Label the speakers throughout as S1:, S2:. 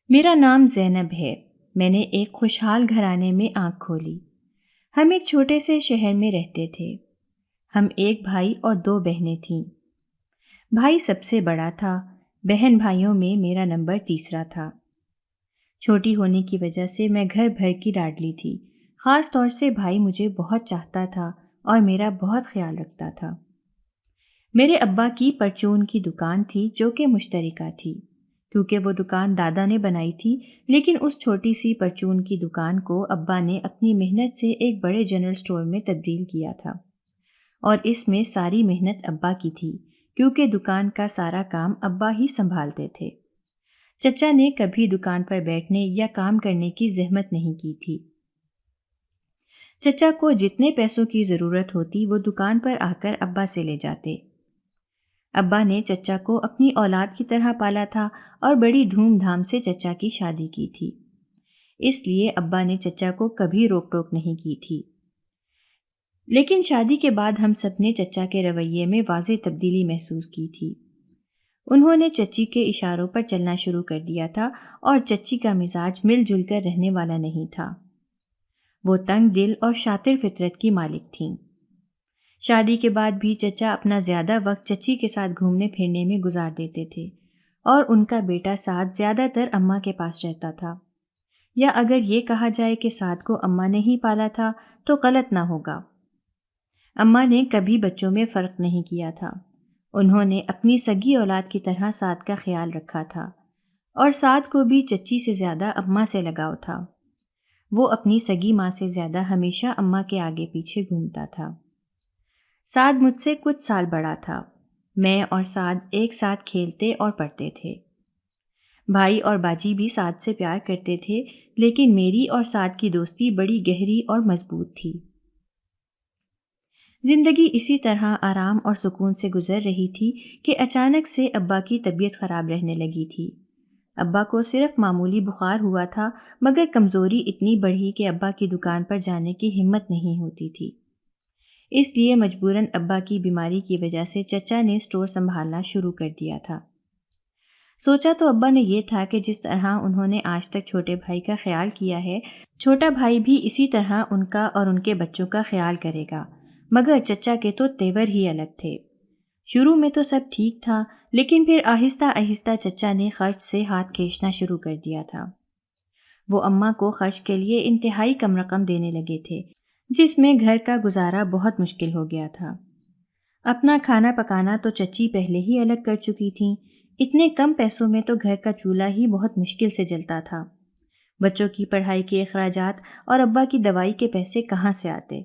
S1: میرا نام زینب ہے۔ میں نے ایک خوشحال گھرانے میں آنکھ کھولی۔ ہم ایک چھوٹے سے شہر میں رہتے تھے۔ ہم ایک بھائی اور دو بہنیں تھیں۔ بھائی سب سے بڑا تھا، بہن بھائیوں میں میرا نمبر تیسرا تھا۔ چھوٹی ہونے کی وجہ سے میں گھر بھر کی لاڈلی تھی، خاص طور سے بھائی مجھے بہت چاہتا تھا اور میرا بہت خیال رکھتا تھا۔ میرے ابا کی پرچون کی دکان تھی جو کہ مشترکہ تھی، کیونکہ وہ دکان دادا نے بنائی تھی، لیکن اس چھوٹی سی پرچون کی دکان کو ابا نے اپنی محنت سے ایک بڑے جنرل اسٹور میں تبدیل کیا تھا، اور اس میں ساری محنت ابا کی تھی، کیونکہ دکان کا سارا کام ابا ہی سنبھالتے تھے۔ چچا نے کبھی دکان پر بیٹھنے یا کام کرنے کی زحمت نہیں کی تھی۔ چچا کو جتنے پیسوں کی ضرورت ہوتی وہ دکان پر آ کر ابا سے لے جاتے۔ ابا نے چچا کو اپنی اولاد کی طرح پالا تھا اور بڑی دھوم دھام سے چچا کی شادی کی تھی، اس لیے ابا نے چچا کو کبھی روک ٹوک نہیں کی تھی۔ لیکن شادی کے بعد ہم سب نے چچا کے رویے میں واضح تبدیلی محسوس کی تھی۔ انہوں نے چچی کے اشاروں پر چلنا شروع کر دیا تھا اور چچی کا مزاج مل جل کر رہنے والا نہیں تھا۔ وہ تنگ دل اور شاطر فطرت کی مالک تھیں۔ شادی کے بعد بھی چچا اپنا زیادہ وقت چچی کے ساتھ گھومنے پھرنے میں گزار دیتے تھے، اور ان کا بیٹا سعد زیادہ تر اماں کے پاس رہتا تھا، یا اگر یہ کہا جائے کہ سعد کو اماں نے ہی پالا تھا تو غلط نہ ہوگا۔ اماں نے کبھی بچوں میں فرق نہیں کیا تھا۔ انہوں نے اپنی سگی اولاد کی طرح سعد کا خیال رکھا تھا، اور سعد کو بھی چچی سے زیادہ اماں سے لگاؤ تھا۔ وہ اپنی سگی ماں سے زیادہ ہمیشہ اماں کے آگے پیچھے گھومتا تھا۔ سعد مجھ سے کچھ سال بڑا تھا۔ میں اور سعد ایک ساتھ کھیلتے اور پڑھتے تھے۔ بھائی اور باجی بھی سعد سے پیار کرتے تھے، لیکن میری اور سعد کی دوستی بڑی گہری اور مضبوط تھی۔ زندگی اسی طرح آرام اور سکون سے گزر رہی تھی کہ اچانک سے ابا کی طبیعت خراب رہنے لگی تھی۔ ابا کو صرف معمولی بخار ہوا تھا، مگر کمزوری اتنی بڑھی کہ ابا کی دکان پر جانے کی ہمت نہیں ہوتی تھی۔ اس لیے مجبوراً ابا کی بیماری کی وجہ سے چچا نے اسٹور سنبھالنا شروع کر دیا تھا۔ سوچا تو ابا نے یہ تھا کہ جس طرح انہوں نے آج تک چھوٹے بھائی کا خیال کیا ہے، چھوٹا بھائی بھی اسی طرح ان کا اور ان کے بچوں کا خیال کرے گا، مگر چچا کے تو تیور ہی الگ تھے۔ شروع میں تو سب ٹھیک تھا، لیکن پھر آہستہ آہستہ چچا نے خرچ سے ہاتھ کھینچنا شروع کر دیا تھا۔ وہ اماں کو خرچ کے لیے انتہائی کم رقم دینے لگے تھے، جس میں گھر کا گزارا بہت مشکل ہو گیا تھا۔ اپنا کھانا پکانا تو چچی پہلے ہی الگ کر چکی تھیں، اتنے کم پیسوں میں تو گھر کا چولہا ہی بہت مشکل سے جلتا تھا۔ بچوں کی پڑھائی کے اخراجات اور ابا کی دوائی کے پیسے کہاں سے آتے؟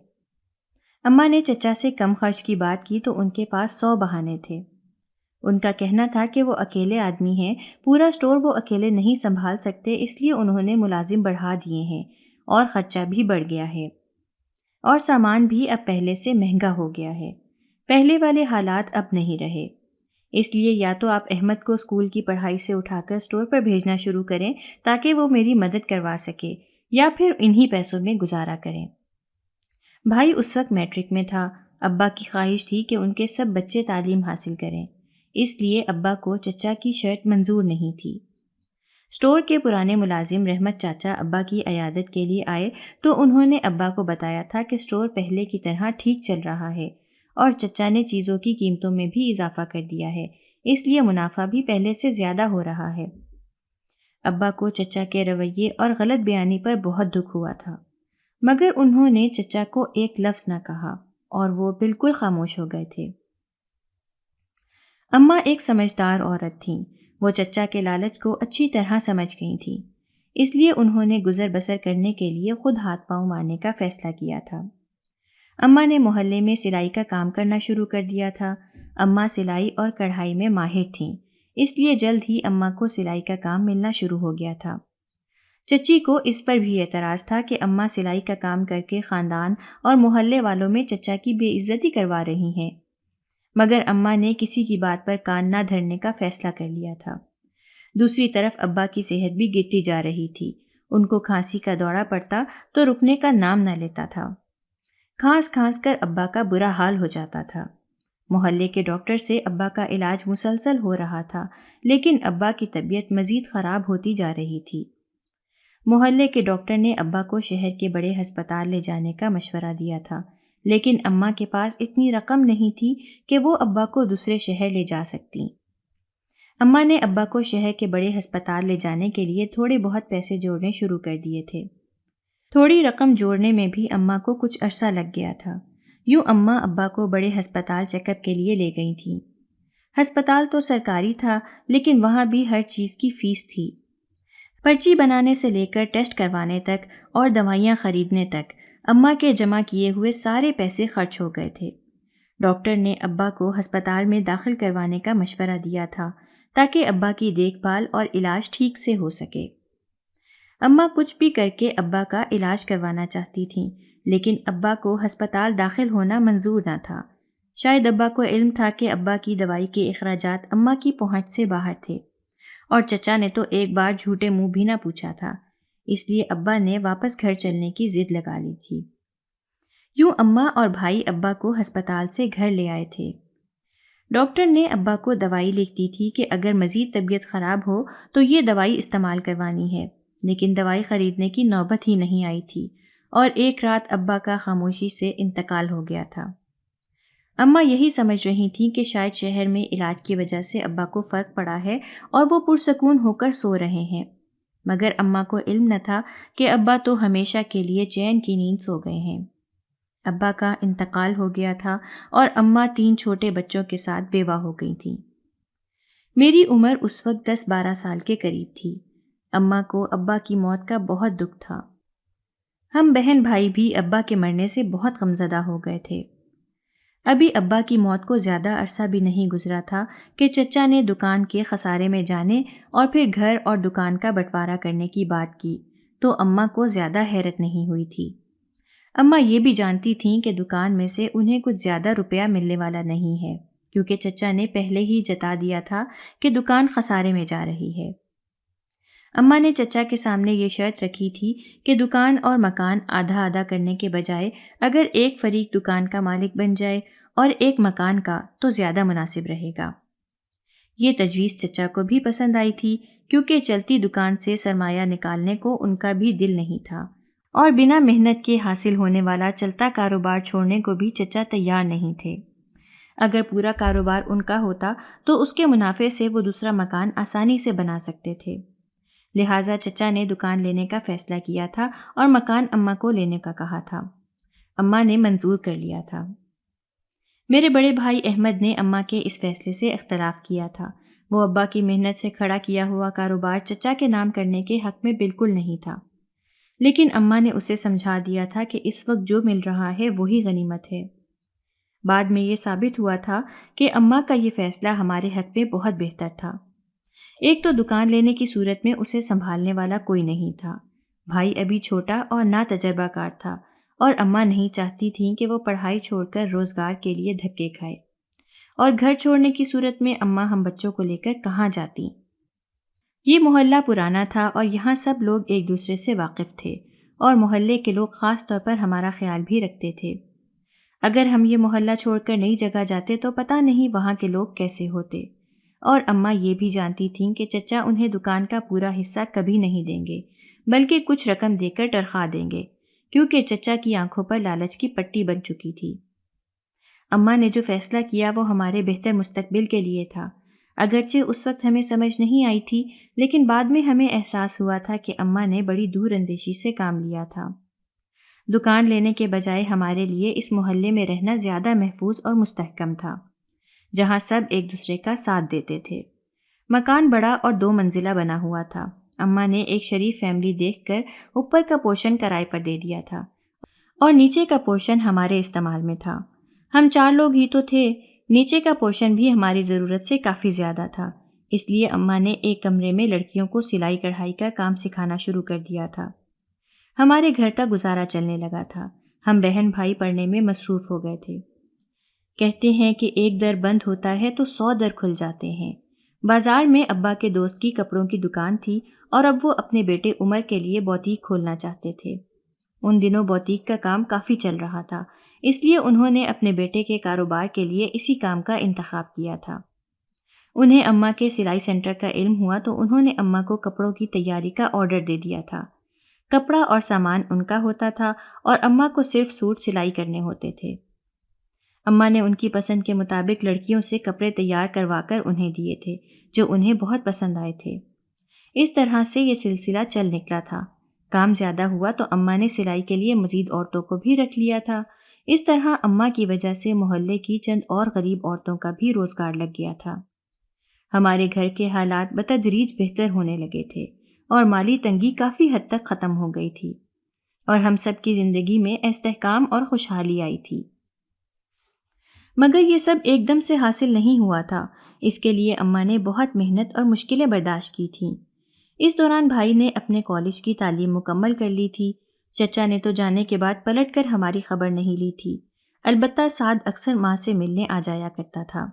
S1: اماں نے چچا سے کم خرچ کی بات کی تو ان کے پاس 100 بہانے تھے۔ ان کا کہنا تھا کہ وہ اکیلے آدمی ہیں، پورا اسٹور وہ اکیلے نہیں سنبھال سکتے، اس لیے انہوں نے ملازم بڑھا دیے ہیں اور خرچہ بھی بڑھ گیا ہے، اور سامان بھی اب پہلے سے مہنگا ہو گیا ہے۔ پہلے والے حالات اب نہیں رہے، اس لیے یا تو آپ احمد کو اسکول کی پڑھائی سے اٹھا کر اسٹور پر بھیجنا شروع کریں تاکہ وہ میری مدد کروا سکے، یا پھر انہی پیسوں میں گزارا کریں۔ بھائی اس وقت میٹرک میں تھا۔ ابا کی خواہش تھی کہ ان کے سب بچے تعلیم حاصل کریں، اس لیے ابا کو چچا کی شرط منظور نہیں تھی۔ اسٹور کے پرانے ملازم رحمت چاچا ابا کی عیادت کے لیے آئے تو انہوں نے ابا کو بتایا تھا کہ اسٹور پہلے کی طرح ٹھیک چل رہا ہے، اور چچا نے چیزوں کی قیمتوں میں بھی اضافہ کر دیا ہے، اس لیے منافع بھی پہلے سے زیادہ ہو رہا ہے۔ ابا کو چچا کے رویے اور غلط بیانی پر بہت دکھ ہوا تھا، مگر انہوں نے چچا کو ایک لفظ نہ کہا، اور وہ بالکل خاموش ہو گئے تھے۔ اماں ایک سمجھدار عورت تھیں، وہ چچا کے لالچ کو اچھی طرح سمجھ گئی تھیں، اس لیے انہوں نے گزر بسر کرنے کے لیے خود ہاتھ پاؤں مارنے کا فیصلہ کیا تھا۔ اماں نے محلے میں سلائی کا کام کرنا شروع کر دیا تھا۔ اماں سلائی اور کڑھائی میں ماہر تھیں، اس لیے جلد ہی اماں کو سلائی کا کام ملنا شروع ہو گیا تھا۔ چچی کو اس پر بھی اعتراض تھا کہ اماں سلائی کا کام کر کے خاندان اور محلے والوں میں چچا کی بے عزتی کروا رہی ہیں، مگر اماں نے کسی کی بات پر کان نہ دھرنے کا فیصلہ کر لیا تھا۔ دوسری طرف ابا کی صحت بھی گرتی جا رہی تھی، ان کو کھانسی کا دورہ پڑتا تو رکنے کا نام نہ لیتا تھا۔ کھانس کھانس کر ابا کا برا حال ہو جاتا تھا۔ محلے کے ڈاکٹر سے ابا کا علاج مسلسل ہو رہا تھا، لیکن ابا کی طبیعت مزید خراب ہوتی جا رہی تھی۔ محلے کے ڈاکٹر نے ابا کو شہر کے بڑے ہسپتال لے جانے کا مشورہ دیا تھا، لیکن اماں کے پاس اتنی رقم نہیں تھی کہ وہ ابا کو دوسرے شہر لے جا سکتی۔ اماں نے ابا کو شہر کے بڑے ہسپتال لے جانے کے لیے تھوڑے بہت پیسے جوڑنے شروع کر دیے تھے۔ تھوڑی رقم جوڑنے میں بھی اماں کو کچھ عرصہ لگ گیا تھا۔ یوں اماں ابا کو بڑے ہسپتال چیک اپ کے لیے لے گئی تھیں۔ ہسپتال تو سرکاری تھا، لیکن وہاں بھی ہر چیز کی فیس تھی۔ پرچی بنانے سے لے کر ٹیسٹ کروانے تک اور دوائیاں خریدنے تک اماں کے جمع کیے ہوئے سارے پیسے خرچ ہو گئے تھے۔ ڈاکٹر نے ابا کو ہسپتال میں داخل کروانے کا مشورہ دیا تھا تاکہ ابا کی دیکھ بھال اور علاج ٹھیک سے ہو سکے۔ اماں کچھ بھی کر کے ابا کا علاج کروانا چاہتی تھیں، لیکن ابا کو ہسپتال داخل ہونا منظور نہ تھا۔ شاید ابا کو علم تھا کہ ابا کی دوائی کے اخراجات اماں کی پہنچ سے باہر تھے، اور چچا نے تو ایک بار جھوٹے منہ بھی نہ پوچھا تھا، اس لیے ابا نے واپس گھر چلنے کی ضد لگا لی تھی۔ یوں اماں اور بھائی ابا کو ہسپتال سے گھر لے آئے تھے۔ ڈاکٹر نے ابا کو دوائی لکھ دی تھی کہ اگر مزید طبیعت خراب ہو تو یہ دوائی استعمال کروانی ہے، لیکن دوائی خریدنے کی نوبت ہی نہیں آئی تھی، اور ایک رات ابا کا خاموشی سے انتقال ہو گیا تھا۔ اماں یہی سمجھ رہی تھیں کہ شاید شہر میں علاج کی وجہ سے ابا کو فرق پڑا ہے اور وہ پرسکون ہو کر سو رہے ہیں، مگر اماں کو علم نہ تھا کہ ابا تو ہمیشہ کے لیے چین کی نیند سو گئے ہیں۔ ابا کا انتقال ہو گیا تھا اور اماں 3 چھوٹے بچوں کے ساتھ بیوہ ہو گئی تھیں۔ میری عمر اس وقت 10-12 سال کے قریب تھی۔ اماں کو ابا کی موت کا بہت دکھ تھا۔ ہم بہن بھائی بھی ابا کے مرنے سے بہت غمزدہ ہو گئے تھے۔ ابھی ابا کی موت کو زیادہ عرصہ بھی نہیں گزرا تھا کہ چچا نے دکان کے خسارے میں جانے اور پھر گھر اور دکان کا بٹوارا کرنے کی بات کی، تو اماں کو زیادہ حیرت نہیں ہوئی تھی۔ اماں یہ بھی جانتی تھیں کہ دکان میں سے انہیں کچھ زیادہ روپیہ ملنے والا نہیں ہے، کیونکہ چچا نے پہلے ہی جتا دیا تھا کہ دکان خسارے میں جا رہی ہے۔ اماں نے چچا کے سامنے یہ شرط رکھی تھی کہ دکان اور مکان آدھا آدھا کرنے کے بجائے اگر ایک فریق دکان کا مالک بن جائے اور ایک مکان کا تو زیادہ مناسب رہے گا۔ یہ تجویز چچا کو بھی پسند آئی تھی، کیونکہ چلتی دکان سے سرمایہ نکالنے کو ان کا بھی دل نہیں تھا، اور بنا محنت کے حاصل ہونے والا چلتا کاروبار چھوڑنے کو بھی چچا تیار نہیں تھے۔ اگر پورا کاروبار ان کا ہوتا تو اس کے منافع سے وہ دوسرا مکان آسانی سے بنا سکتے تھے۔ لہٰذا چچا نے دکان لینے کا فیصلہ کیا تھا اور مکان اماں کو لینے کا کہا تھا۔ اماں نے منظور کر لیا تھا۔ میرے بڑے بھائی احمد نے اماں کے اس فیصلے سے اختلاف کیا تھا۔ وہ ابا کی محنت سے کھڑا کیا ہوا کاروبار چچا کے نام کرنے کے حق میں بالکل نہیں تھا، لیکن اماں نے اسے سمجھا دیا تھا کہ اس وقت جو مل رہا ہے وہی غنیمت ہے۔ بعد میں یہ ثابت ہوا تھا کہ اماں کا یہ فیصلہ ہمارے حق میں بہت بہتر تھا۔ ایک تو دکان لینے کی صورت میں اسے سنبھالنے والا کوئی نہیں تھا، بھائی ابھی چھوٹا اور نا تجربہ کار تھا، اور اماں نہیں چاہتی تھیں کہ وہ پڑھائی چھوڑ کر روزگار کے لیے دھکے کھائے، اور گھر چھوڑنے کی صورت میں اماں ہم بچوں کو لے کر کہاں جاتی۔ یہ محلہ پرانا تھا اور یہاں سب لوگ ایک دوسرے سے واقف تھے، اور محلے کے لوگ خاص طور پر ہمارا خیال بھی رکھتے تھے۔ اگر ہم یہ محلہ چھوڑ کر نئی جگہ جاتے تو پتہ نہیں وہاں کے لوگ کیسے ہوتے، اور اماں یہ بھی جانتی تھیں کہ چچا انہیں دکان کا پورا حصہ کبھی نہیں دیں گے، بلکہ کچھ رقم دے کر ٹرخا دیں گے، کیونکہ چچا کی آنکھوں پر لالچ کی پٹی بن چکی تھی۔ اماں نے جو فیصلہ کیا وہ ہمارے بہتر مستقبل کے لیے تھا۔ اگرچہ اس وقت ہمیں سمجھ نہیں آئی تھی، لیکن بعد میں ہمیں احساس ہوا تھا کہ اماں نے بڑی دور اندیشی سے کام لیا تھا۔ دکان لینے کے بجائے ہمارے لیے اس محلے میں رہنا زیادہ محفوظ اور مستحکم تھا، جہاں سب ایک دوسرے کا ساتھ دیتے تھے۔ مکان بڑا اور 2 منزلہ بنا ہوا تھا۔ اماں نے ایک شریف فیملی دیکھ کر اوپر کا پورشن کرائے پر دے دیا تھا، اور نیچے کا پورشن ہمارے استعمال میں تھا۔ ہم 4 لوگ ہی تو تھے، نیچے کا پورشن بھی ہماری ضرورت سے کافی زیادہ تھا، اس لیے اماں نے ایک کمرے میں لڑکیوں کو سلائی کڑھائی کا کام سکھانا شروع کر دیا تھا۔ ہمارے گھر کا گزارا چلنے لگا تھا۔ ہم بہن بھائی پڑھنے میں مصروف ہو گئے تھے۔ کہتے ہیں کہ ایک در بند ہوتا ہے تو 100 در کھل جاتے ہیں۔ بازار میں ابا کے دوست کی کپڑوں کی دکان تھی، اور اب وہ اپنے بیٹے عمر کے لیے بوتیک کھولنا چاہتے تھے۔ ان دنوں بوتیک کا کام کافی چل رہا تھا، اس لیے انہوں نے اپنے بیٹے کے کاروبار کے لیے اسی کام کا انتخاب کیا تھا۔ انہیں اماں کے سلائی سینٹر کا علم ہوا تو انہوں نے اماں کو کپڑوں کی تیاری کا آرڈر دے دیا تھا۔ کپڑا اور سامان ان کا ہوتا تھا اور اماں کو صرف سوٹ سلائی کرنے ہوتے تھے۔ اماں نے ان کی پسند کے مطابق لڑکیوں سے کپڑے تیار کروا کر انہیں دیے تھے، جو انہیں بہت پسند آئے تھے۔ اس طرح سے یہ سلسلہ چل نکلا تھا۔ کام زیادہ ہوا تو اماں نے سلائی کے لیے مزید عورتوں کو بھی رکھ لیا تھا۔ اس طرح اماں کی وجہ سے محلے کی چند اور غریب عورتوں کا بھی روزگار لگ گیا تھا۔ ہمارے گھر کے حالات بتدریج بہتر ہونے لگے تھے اور مالی تنگی کافی حد تک ختم ہو گئی تھی، اور ہم سب کی زندگی میں استحکام اور خوشحالی آئی تھی۔ مگر یہ سب ایک دم سے حاصل نہیں ہوا تھا۔ اس کے لیے اماں نے بہت محنت اور مشکلیں برداشت کی تھیں۔ اس دوران بھائی نے اپنے کالج کی تعلیم مکمل کر لی تھی۔ چچا نے تو جانے کے بعد پلٹ کر ہماری خبر نہیں لی تھی، البتہ سعد اکثر ماں سے ملنے آ جایا کرتا تھا۔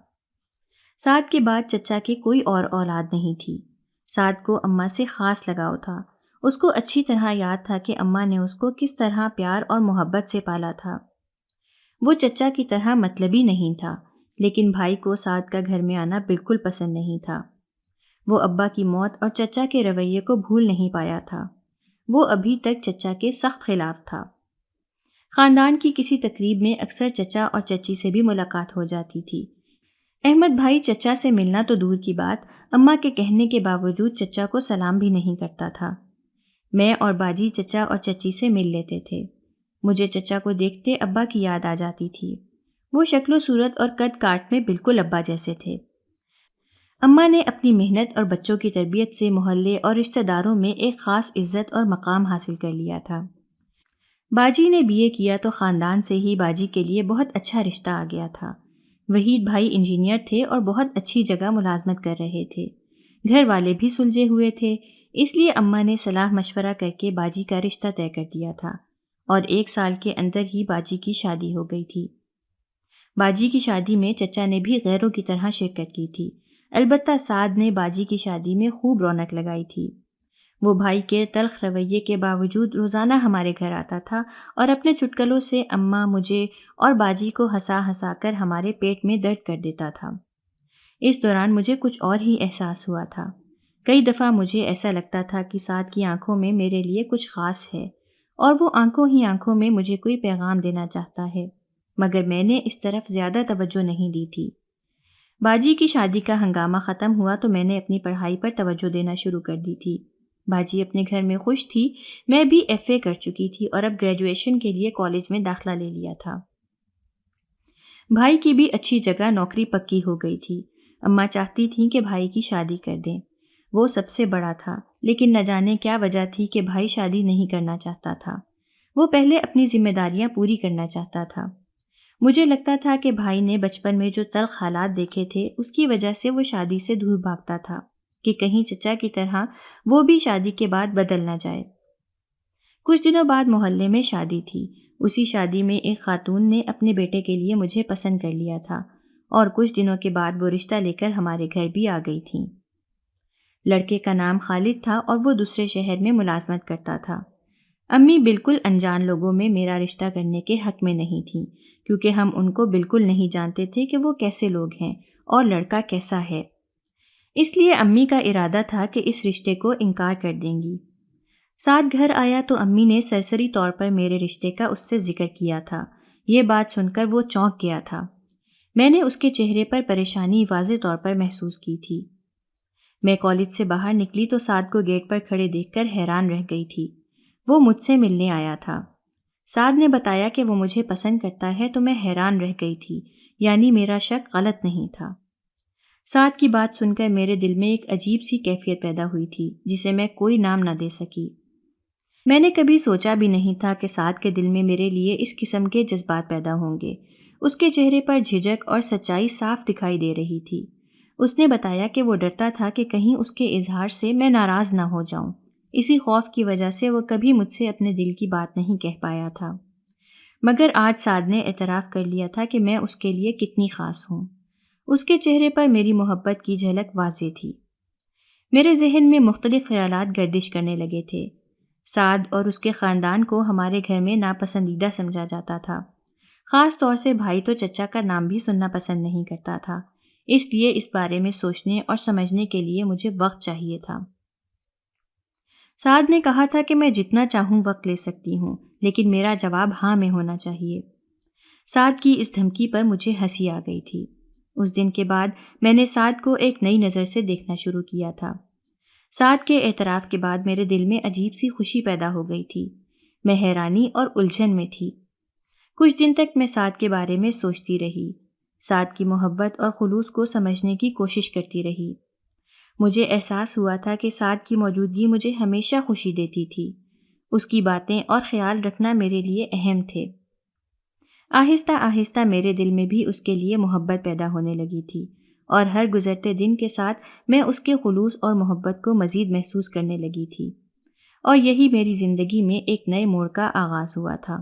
S1: سعد کے بعد چچا کے کوئی اور اولاد نہیں تھی۔ سعد کو اماں سے خاص لگاؤ تھا۔ اس کو اچھی طرح یاد تھا کہ اماں نے اس کو کس طرح پیار اور محبت سے پالا تھا۔ وہ چچا کی طرح مطلبی نہیں تھا، لیکن بھائی کو سعد کا گھر میں آنا بالکل پسند نہیں تھا۔ وہ ابا کی موت اور چچا کے رویے کو بھول نہیں پایا تھا۔ وہ ابھی تک چچا کے سخت خلاف تھا۔ خاندان کی کسی تقریب میں اکثر چچا اور چچی سے بھی ملاقات ہو جاتی تھی۔ احمد بھائی چچا سے ملنا تو دور کی بات، اماں کے کہنے کے باوجود چچا کو سلام بھی نہیں کرتا تھا۔ میں اور باجی چچا اور چچی سے مل لیتے تھے۔ مجھے چچا کو دیکھتے ابا کی یاد آ جاتی تھی۔ وہ شکل و صورت اور قد کاٹ میں بالکل ابا جیسے تھے۔ اماں نے اپنی محنت اور بچوں کی تربیت سے محلے اور رشتہ داروں میں ایک خاص عزت اور مقام حاصل کر لیا تھا۔ باجی نے BA کیا تو خاندان سے ہی باجی کے لیے بہت اچھا رشتہ آ گیا تھا۔ وحید بھائی انجینئر تھے اور بہت اچھی جگہ ملازمت کر رہے تھے۔ گھر والے بھی سلجھے ہوئے تھے، اس لیے اماں نے صلاح مشورہ کر کے باجی کا رشتہ طے کر دیا تھا، اور 1 سال کے اندر ہی باجی کی شادی ہو گئی تھی۔ باجی کی شادی میں چچا نے بھی غیروں کی طرح شرکت کی تھی، البتہ سعد نے باجی کی شادی میں خوب رونق لگائی تھی۔ وہ بھائی کے تلخ رویے کے باوجود روزانہ ہمارے گھر آتا تھا اور اپنے چٹکلوں سے اماں، مجھے اور باجی کو ہنسا ہنسا کر ہمارے پیٹ میں درد کر دیتا تھا۔ اس دوران مجھے کچھ اور ہی احساس ہوا تھا۔ کئی دفعہ مجھے ایسا لگتا تھا کہ سعد کی آنکھوں میں میرے لیے کچھ خاص ہے، اور وہ آنکھوں ہی آنکھوں میں مجھے کوئی پیغام دینا چاہتا ہے، مگر میں نے اس طرف زیادہ توجہ نہیں دی تھی۔ باجی کی شادی کا ہنگامہ ختم ہوا تو میں نے اپنی پڑھائی پر توجہ دینا شروع کر دی تھی۔ باجی اپنے گھر میں خوش تھی، میں بھی FA کر چکی تھی اور اب گریجویشن کے لیے کالج میں داخلہ لے لیا تھا۔ بھائی کی بھی اچھی جگہ نوکری پکی ہو گئی تھی۔ اماں چاہتی تھیں کہ بھائی کی شادی کر دیں۔ وہ سب سے بڑا تھا، لیکن نہ جانے کیا وجہ تھی کہ بھائی شادی نہیں کرنا چاہتا تھا۔ وہ پہلے اپنی ذمہ داریاں پوری کرنا چاہتا تھا۔ مجھے لگتا تھا کہ بھائی نے بچپن میں جو تلخ حالات دیکھے تھے، اس کی وجہ سے وہ شادی سے دور بھاگتا تھا کہ کہیں چچا کی طرح وہ بھی شادی کے بعد بدل نہ جائے۔ کچھ دنوں بعد محلے میں شادی تھی۔ اسی شادی میں ایک خاتون نے اپنے بیٹے کے لیے مجھے پسند کر لیا تھا، اور کچھ دنوں کے بعد وہ رشتہ لے کر ہمارے گھر بھی آ گئی تھیں۔ لڑکے کا نام خالد تھا اور وہ دوسرے شہر میں ملازمت کرتا تھا۔ امی بالکل انجان لوگوں میں میرا رشتہ کرنے کے حق میں نہیں تھیں، کیونکہ ہم ان کو بالکل نہیں جانتے تھے کہ وہ کیسے لوگ ہیں اور لڑکا کیسا ہے۔ اس لیے امی کا ارادہ تھا کہ اس رشتے کو انکار کر دیں گی۔ سعد گھر آیا تو امی نے سرسری طور پر میرے رشتے کا اس سے ذکر کیا تھا۔ یہ بات سن کر وہ چونک گیا تھا۔ میں نے اس کے چہرے پر پریشانی واضح طور پر محسوس کی تھی۔ میں کالج سے باہر نکلی تو سعد کو گیٹ پر کھڑے دیکھ کر حیران رہ گئی تھی۔ وہ مجھ سے ملنے آیا تھا۔ سعد نے بتایا کہ وہ مجھے پسند کرتا ہے تو میں حیران رہ گئی تھی، یعنی میرا شک غلط نہیں تھا۔ سعد کی بات سن کر میرے دل میں ایک عجیب سی کیفیت پیدا ہوئی تھی، جسے میں کوئی نام نہ دے سکی۔ میں نے کبھی سوچا بھی نہیں تھا کہ سعد کے دل میں میرے لیے اس قسم کے جذبات پیدا ہوں گے۔ اس کے چہرے پر جھجک اور سچائی صاف دکھائی دے رہی تھی۔ اس نے بتایا کہ وہ ڈرتا تھا کہ کہیں اس کے اظہار سے میں ناراض نہ ہو جاؤں۔ اسی خوف کی وجہ سے وہ کبھی مجھ سے اپنے دل کی بات نہیں کہہ پایا تھا، مگر آج سعد نے اعتراف کر لیا تھا کہ میں اس کے لیے کتنی خاص ہوں۔ اس کے چہرے پر میری محبت کی جھلک واضح تھی۔ میرے ذہن میں مختلف خیالات گردش کرنے لگے تھے۔ سعد اور اس کے خاندان کو ہمارے گھر میں ناپسندیدہ سمجھا جاتا تھا۔ خاص طور سے بھائی تو چچا کا نام بھی سننا پسند نہیں کرتا تھا، اس لیے اس بارے میں سوچنے اور سمجھنے کے لیے مجھے وقت چاہیے تھا۔ سعد نے کہا تھا کہ میں جتنا چاہوں وقت لے سکتی ہوں، لیکن میرا جواب ہاں میں ہونا چاہیے۔ سعد کی اس دھمکی پر مجھے ہنسی آ گئی تھی۔ اس دن کے بعد میں نے سعد کو ایک نئی نظر سے دیکھنا شروع کیا تھا۔ سعد کے اعتراف کے بعد میرے دل میں عجیب سی خوشی پیدا ہو گئی تھی۔ میں حیرانی اور الجھن میں تھی۔ کچھ دن تک میں سعد کے بارے میں سوچتی رہی، سعد کی محبت اور خلوص کو سمجھنے کی کوشش کرتی رہی۔ مجھے احساس ہوا تھا کہ سعد کی موجودگی مجھے ہمیشہ خوشی دیتی تھی۔ اس کی باتیں اور خیال رکھنا میرے لیے اہم تھے۔ آہستہ آہستہ میرے دل میں بھی اس کے لیے محبت پیدا ہونے لگی تھی، اور ہر گزرتے دن کے ساتھ میں اس کے خلوص اور محبت کو مزید محسوس کرنے لگی تھی، اور یہی میری زندگی میں ایک نئے موڑ کا آغاز ہوا تھا۔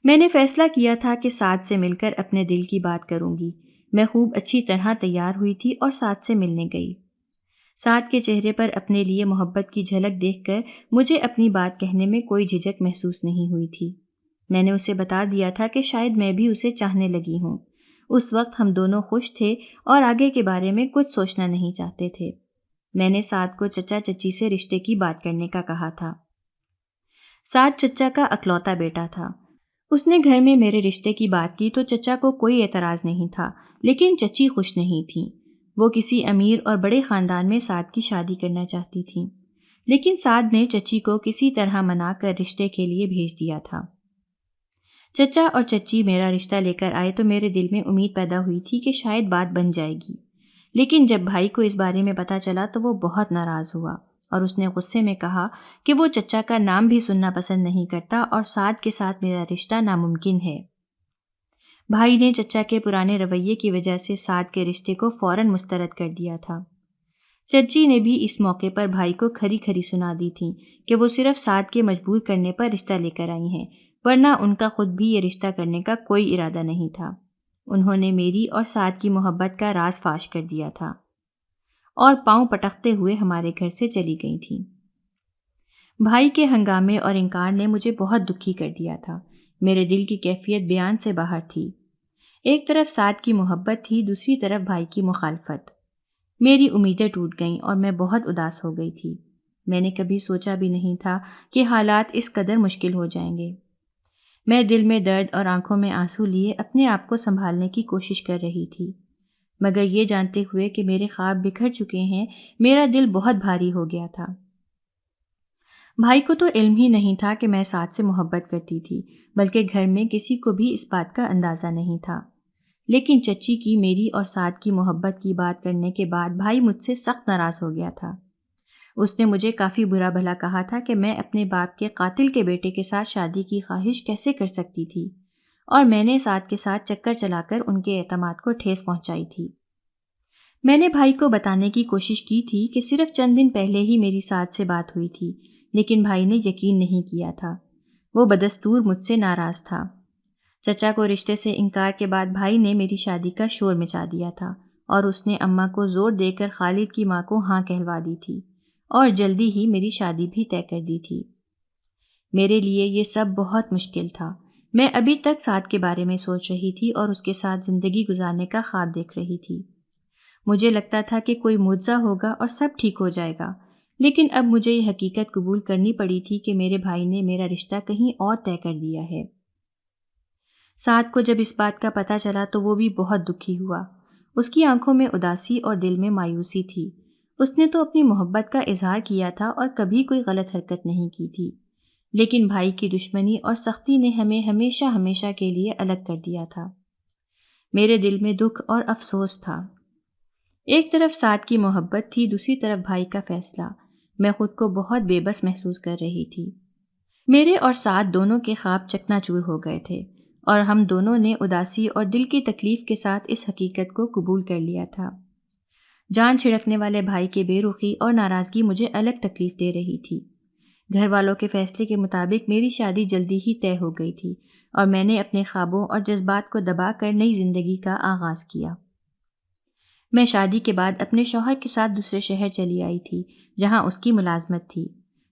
S1: میں نے فیصلہ کیا تھا کہ سعد سے مل کر اپنے دل کی بات کروں گی۔ میں خوب اچھی طرح تیار ہوئی تھی اور سعد سے ملنے گئی۔ سعد کے چہرے پر اپنے لیے محبت کی جھلک دیکھ کر مجھے اپنی بات کہنے میں کوئی جھجک محسوس نہیں ہوئی تھی۔ میں نے اسے بتا دیا تھا کہ شاید میں بھی اسے چاہنے لگی ہوں۔ اس وقت ہم دونوں خوش تھے اور آگے کے بارے میں کچھ سوچنا نہیں چاہتے تھے۔ میں نے سعد کو چچا چچی سے رشتے کی بات کرنے کا کہا تھا۔ سعد چچا کا اکلوتا بیٹا تھا۔ اس نے گھر میں میرے رشتے کی بات کی تو چچا کو کوئی اعتراض نہیں تھا، لیکن چچی خوش نہیں تھیں۔ وہ کسی امیر اور بڑے خاندان میں سعد کی شادی کرنا چاہتی تھیں، لیکن سعد نے چچی کو کسی طرح منا کر رشتے کے لیے بھیج دیا تھا۔ چچا اور چچی میرا رشتہ لے کر آئے تو میرے دل میں امید پیدا ہوئی تھی کہ شاید بات بن جائے گی، لیکن جب بھائی کو اس بارے میں پتہ چلا تو وہ بہت ناراض ہوا، اور اس نے غصے میں کہا کہ وہ چچا کا نام بھی سننا پسند نہیں کرتا اور سعد کے ساتھ میرا رشتہ ناممکن ہے۔ بھائی نے چچا کے پرانے رویے کی وجہ سے سعد کے رشتے کو فوراً مسترد کر دیا تھا۔ چچی نے بھی اس موقع پر بھائی کو کھری کھری سنا دی تھی کہ وہ صرف سعد کے مجبور کرنے پر رشتہ لے کر آئی ہیں، ورنہ ان کا خود بھی یہ رشتہ کرنے کا کوئی ارادہ نہیں تھا۔ انہوں نے میری اور سعد کی محبت کا راز فاش کر دیا تھا اور پاؤں پٹکتے ہوئے ہمارے گھر سے چلی گئی تھیں۔ بھائی کے ہنگامے اور انکار نے مجھے بہت دکھی کر دیا تھا۔ میرے دل کی کیفیت بیان سے باہر تھی۔ ایک طرف سعد کی محبت تھی، دوسری طرف بھائی کی مخالفت۔ میری امیدیں ٹوٹ گئیں اور میں بہت اداس ہو گئی تھی۔ میں نے کبھی سوچا بھی نہیں تھا کہ حالات اس قدر مشکل ہو جائیں گے۔ میں دل میں درد اور آنکھوں میں آنسو لیے اپنے آپ کو سنبھالنے کی کوشش کر رہی تھی، مگر یہ جانتے ہوئے کہ میرے خواب بکھر چکے ہیں، میرا دل بہت بھاری ہو گیا تھا۔ بھائی کو تو علم ہی نہیں تھا کہ میں سعد سے محبت کرتی تھی، بلکہ گھر میں کسی کو بھی اس بات کا اندازہ نہیں تھا۔ لیکن چچی کی میری اور سعد کی محبت کی بات کرنے کے بعد بھائی مجھ سے سخت ناراض ہو گیا تھا۔ اس نے مجھے کافی برا بھلا کہا تھا کہ میں اپنے باپ کے قاتل کے بیٹے کے ساتھ شادی کی خواہش کیسے کر سکتی تھی، اور میں نے سعد کے ساتھ چکر چلا کر ان کے اعتماد کو ٹھیس پہنچائی تھی۔ میں نے بھائی کو بتانے کی کوشش کی تھی کہ صرف چند دن پہلے ہی میری سعد سے بات ہوئی تھی، لیکن بھائی نے یقین نہیں کیا تھا۔ وہ بدستور مجھ سے ناراض تھا۔ چچا کو رشتے سے انکار کے بعد بھائی نے میری شادی کا شور مچا دیا تھا، اور اس نے اماں کو زور دے کر خالد کی ماں کو ہاں کہلوا دی تھی، اور جلدی ہی میری شادی بھی طے کر دی تھی۔ میرے لیے یہ سب بہت مشکل تھا۔ میں ابھی تک سعد کے بارے میں سوچ رہی تھی اور اس کے ساتھ زندگی گزارنے کا خواب دیکھ رہی تھی۔ مجھے لگتا تھا کہ کوئی معجزہ ہوگا اور سب ٹھیک ہو جائے گا، لیکن اب مجھے یہ حقیقت قبول کرنی پڑی تھی کہ میرے بھائی نے میرا رشتہ کہیں اور طے کر دیا ہے۔ سعد کو جب اس بات کا پتہ چلا تو وہ بھی بہت دکھی ہوا۔ اس کی آنکھوں میں اداسی اور دل میں مایوسی تھی۔ اس نے تو اپنی محبت کا اظہار کیا تھا اور کبھی کوئی غلط حرکت نہیں کی تھی، لیکن بھائی کی دشمنی اور سختی نے ہمیں ہمیشہ ہمیشہ کے لیے الگ کر دیا تھا۔ میرے دل میں دکھ اور افسوس تھا۔ ایک طرف سعد کی محبت تھی، دوسری طرف بھائی کا فیصلہ۔ میں خود کو بہت بے بس محسوس کر رہی تھی۔ میرے اور سعد دونوں کے خواب چکنا چور ہو گئے تھے، اور ہم دونوں نے اداسی اور دل کی تکلیف کے ساتھ اس حقیقت کو قبول کر لیا تھا۔ جان چھڑکنے والے بھائی کے بے رخی اور ناراضگی مجھے الگ تکلیف دے رہی تھی۔ گھر والوں کے فیصلے کے مطابق میری شادی جلدی ہی طے ہو گئی تھی، اور میں نے اپنے خوابوں اور جذبات کو دبا کر نئی زندگی کا آغاز کیا۔ میں شادی کے بعد اپنے شوہر کے ساتھ دوسرے شہر چلی آئی تھی، جہاں اس کی ملازمت تھی۔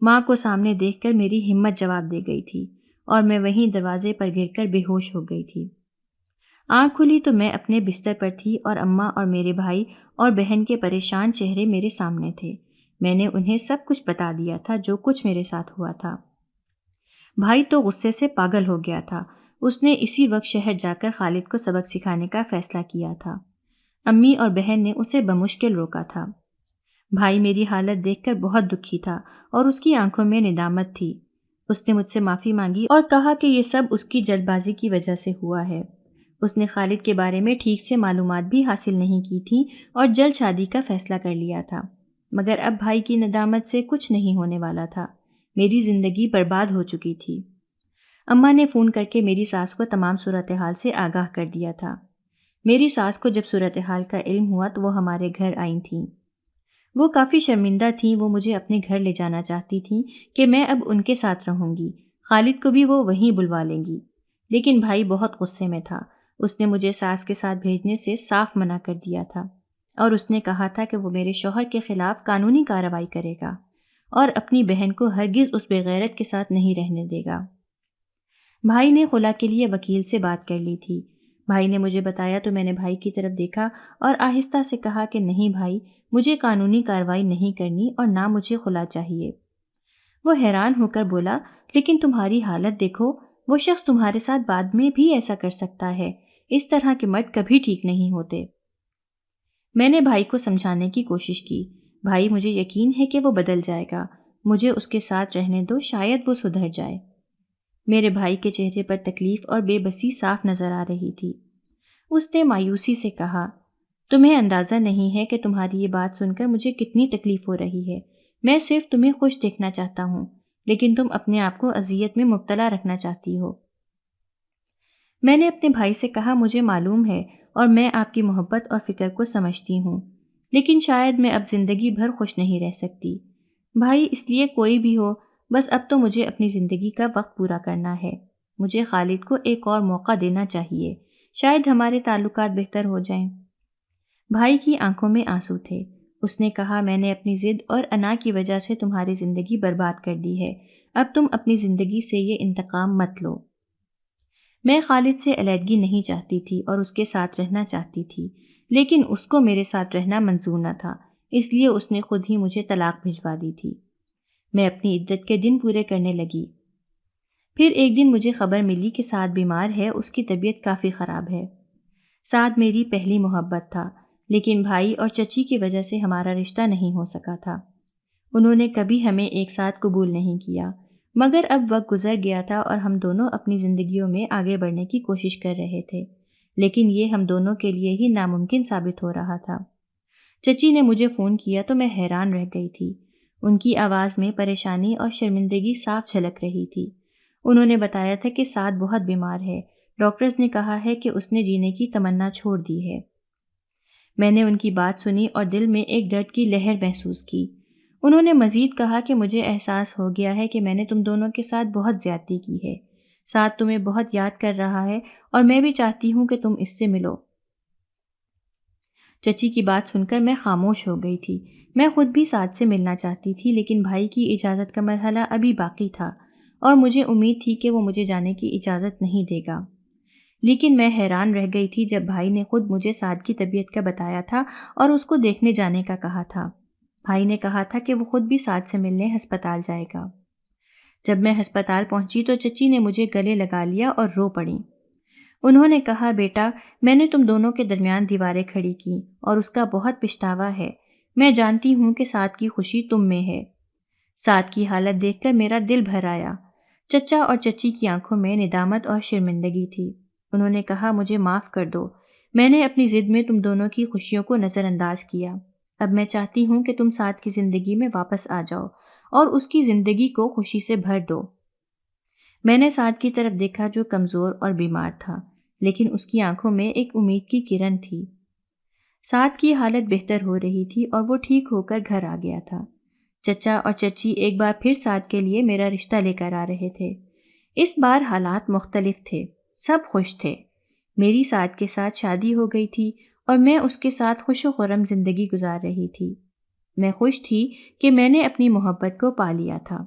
S1: ماں کو سامنے دیکھ کر میری ہمت جواب دے گئی تھی اور میں وہیں دروازے پر گر کر بے ہوش ہو گئی تھی۔ آنکھ کھلی تو میں اپنے بستر پر تھی اور اماں اور میرے بھائی اور بہن کے پریشان چہرے میرے سامنے تھے۔ میں نے انہیں سب کچھ بتا دیا تھا جو کچھ میرے ساتھ ہوا تھا۔ بھائی تو غصے سے پاگل ہو گیا تھا۔ اس نے اسی وقت شہر جا کر خالد کو سبق سکھانے کا فیصلہ کیا تھا۔ امی اور بہن نے اسے بمشکل روکا تھا۔ بھائی میری حالت دیکھ کر بہت دکھی تھا اور اس کی آنکھوں میں ندامت تھی۔ اس نے مجھ سے معافی مانگی اور کہا کہ یہ سب اس کی جلد بازی کی وجہ سے ہوا ہے۔ اس نے خالد کے بارے میں ٹھیک سے معلومات بھی حاصل نہیں کی تھی اور جلد شادی کا فیصلہ کر لیا تھا۔ مگر اب بھائی کی ندامت سے کچھ نہیں ہونے والا تھا۔ میری زندگی برباد ہو چکی تھی۔ اماں نے فون کر کے میری ساس کو تمام صورتحال سے آگاہ کر دیا تھا۔ میری ساس کو جب صورتحال کا علم ہوا تو وہ ہمارے گھر آئی تھیں۔ وہ کافی شرمندہ تھیں۔ وہ مجھے اپنے گھر لے جانا چاہتی تھیں کہ میں اب ان کے ساتھ رہوں گی۔ خالد کو بھی وہ وہیں بلوا لیں گی۔ لیکن بھائی بہت غصے میں تھا۔ اس نے مجھے ساس کے ساتھ بھیجنے سے صاف منع کر دیا تھا اور اس نے کہا تھا کہ وہ میرے شوہر کے خلاف قانونی کارروائی کرے گا اور اپنی بہن کو ہرگز اس بے غیرت کے ساتھ نہیں رہنے دے گا۔ بھائی نے خلا کے لیے وکیل سے بات کر لی تھی۔ بھائی نے مجھے بتایا تو میں نے بھائی کی طرف دیکھا اور آہستہ سے کہا کہ نہیں بھائی، مجھے قانونی کارروائی نہیں کرنی اور نہ مجھے خلا چاہیے۔ وہ حیران ہو کر بولا، لیکن تمہاری حالت دیکھو، وہ شخص تمہارے ساتھ بعد میں بھی ایسا کر سکتا ہے۔ اس طرح کے مرد کبھی ٹھیک نہیں ہوتے۔ میں نے بھائی کو سمجھانے کی کوشش کی۔ بھائی، مجھے یقین ہے کہ وہ بدل جائے گا۔ مجھے اس کے ساتھ رہنے دو، شاید وہ سدھر جائے۔ میرے بھائی کے چہرے پر تکلیف اور بے بسی صاف نظر آ رہی تھی۔ اس نے مایوسی سے کہا، تمہیں اندازہ نہیں ہے کہ تمہاری یہ بات سن کر مجھے کتنی تکلیف ہو رہی ہے۔ میں صرف تمہیں خوش دیکھنا چاہتا ہوں، لیکن تم اپنے آپ کو اذیت میں مبتلا رکھنا چاہتی ہو۔ میں نے اپنے بھائی سے کہا، مجھے معلوم ہے اور میں آپ کی محبت اور فکر کو سمجھتی ہوں، لیکن شاید میں اب زندگی بھر خوش نہیں رہ سکتی۔ بھائی، اس لیے کوئی بھی ہو، بس اب تو مجھے اپنی زندگی کا وقت پورا کرنا ہے۔ مجھے خالد کو ایک اور موقع دینا چاہیے، شاید ہمارے تعلقات بہتر ہو جائیں۔ بھائی کی آنکھوں میں آنسو تھے۔ اس نے کہا، میں نے اپنی ضد اور انا کی وجہ سے تمہاری زندگی برباد کر دی ہے۔ اب تم اپنی زندگی سے یہ انتقام مت لو۔ میں خالد سے علیحدگی نہیں چاہتی تھی اور اس کے ساتھ رہنا چاہتی تھی، لیکن اس کو میرے ساتھ رہنا منظور نہ تھا، اس لیے اس نے خود ہی مجھے طلاق بھجوا دی تھی۔ میں اپنی عدت کے دن پورے کرنے لگی۔ پھر ایک دن مجھے خبر ملی کہ سعد بیمار ہے، اس کی طبیعت کافی خراب ہے۔ سعد میری پہلی محبت تھا، لیکن بھائی اور چچی کی وجہ سے ہمارا رشتہ نہیں ہو سکا تھا۔ انہوں نے کبھی ہمیں ایک ساتھ قبول نہیں کیا، مگر اب وقت گزر گیا تھا اور ہم دونوں اپنی زندگیوں میں آگے بڑھنے کی کوشش کر رہے تھے، لیکن یہ ہم دونوں کے لیے ہی ناممکن ثابت ہو رہا تھا۔ چچی نے مجھے فون کیا تو میں حیران رہ گئی تھی۔ ان کی آواز میں پریشانی اور شرمندگی صاف جھلک رہی تھی۔ انہوں نے بتایا تھا کہ سعد بہت بیمار ہے، ڈاکٹرز نے کہا ہے کہ اس نے جینے کی تمنا چھوڑ دی ہے۔ میں نے ان کی بات سنی اور دل میں ایک درد کی لہر محسوس کی۔ انہوں نے مزید کہا کہ مجھے احساس ہو گیا ہے کہ میں نے تم دونوں کے ساتھ بہت زیادتی کی ہے۔ سعد تمہیں بہت یاد کر رہا ہے اور میں بھی چاہتی ہوں کہ تم اس سے ملو۔ چچی کی بات سن کر میں خاموش ہو گئی تھی۔ میں خود بھی سعد سے ملنا چاہتی تھی، لیکن بھائی کی اجازت کا مرحلہ ابھی باقی تھا اور مجھے امید تھی کہ وہ مجھے جانے کی اجازت نہیں دے گا۔ لیکن میں حیران رہ گئی تھی جب بھائی نے خود مجھے سعد کی طبیعت کا بتایا تھا اور اس کو دیکھنے جانے کا کہا تھا۔ بھائی نے کہا تھا کہ وہ خود بھی سعد سے ملنے ہسپتال جائے گا۔ جب میں ہسپتال پہنچی تو چچی نے مجھے گلے لگا لیا اور رو پڑیں۔ انہوں نے کہا، بیٹا، میں نے تم دونوں کے درمیان دیواریں کھڑی کی اور اس کا بہت پچھتاوا ہے۔ میں جانتی ہوں کہ سعد کی خوشی تم میں ہے۔ سعد کی حالت دیکھ کر میرا دل بھر آیا۔ چچا اور چچی کی آنکھوں میں ندامت اور شرمندگی تھی۔ انہوں نے کہا، مجھے معاف کر دو، میں نے اپنی ضد میں تم دونوں کی خوشیوں کو نظر انداز کیا۔ اب میں چاہتی ہوں کہ تم سعد کی زندگی میں واپس آ جاؤ اور اس کی زندگی کو خوشی سے بھر دو۔ میں نے سعد کی طرف دیکھا جو کمزور اور بیمار تھا، لیکن اس کی آنکھوں میں ایک امید کی کرن تھی۔ سعد کی حالت بہتر ہو رہی تھی اور وہ ٹھیک ہو کر گھر آ گیا تھا۔ چچا اور چچی ایک بار پھر سعد کے لیے میرا رشتہ لے کر آ رہے تھے۔ اس بار حالات مختلف تھے، سب خوش تھے۔ میری سعد کے ساتھ شادی ہو گئی تھی اور میں اس کے ساتھ خوش و خرم زندگی گزار رہی تھی۔ میں خوش تھی کہ میں نے اپنی محبت کو پا لیا تھا۔